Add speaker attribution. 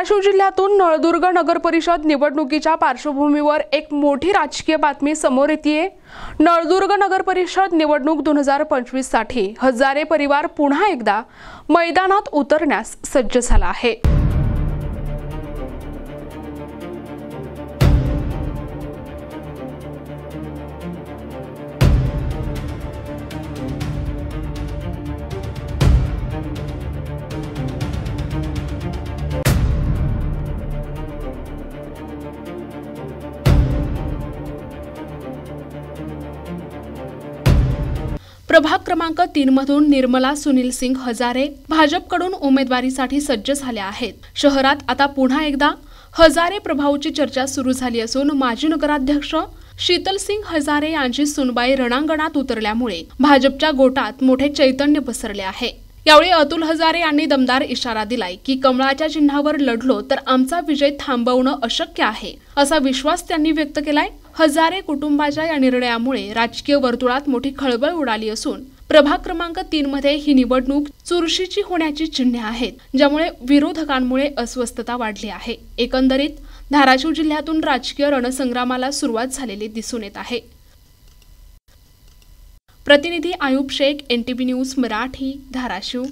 Speaker 1: धाराशिव जिल्ह्यातून नळदुर्ग नगर परिषद निवडणुकीच्या पार्श्वभूमीवर एक मोठी राजकीय बातमी समोर येतेय। नळदुर्ग नगर परिषद निवडणूक 2025 साठी हजारे परिवार पुन्हा एकदा मैदानात उतरण्यास सज्ज झाला आहे। प्रभाग क्रमांक 3 मधून निर्मला सुनील सिंग हजारे भाजपकडून उमेदवारीसाठी सज्ज झाल्या आहेत। शहरात आता पुन्हा एकदा हजारे प्रभावाची चर्चा सुरू झाली असून माजी नगराध्यक्ष शीतल सिंग हजारे यांची सुनबाई रणांगणात उतरल्यामुळे भाजपच्या गोटात मोठे चैतन्य पसरले आहे। यावेळी अतुल हजारे यांनी दमदार इशारा दिलाय की कमळाच्या चिन्हावर लढलो तर आमचा विजय थांबवणं अशक्य आहे, असा विश्वास त्यांनी व्यक्त केलाय। हजारे कुटुंबाच्या या निर्णयामुळे राजकीय वर्तुळात मोठी खळबळ उडाली असून प्रभाग क्रमांक 3 मध्ये ही निवडणूक चुरशीची होण्याची चिन्हे आहेत, ज्यामुळे विरोधकांमुळे अस्वस्थता वाढली आहे। एकंदरीत धाराशिव जिल्ह्यातून राजकीय रणसंग्रामाला सुरुवात झालेली दिसून येत आहे। प्रतिनिधी आयुब शेख, NTV न्यूज मराठी, धाराशिव।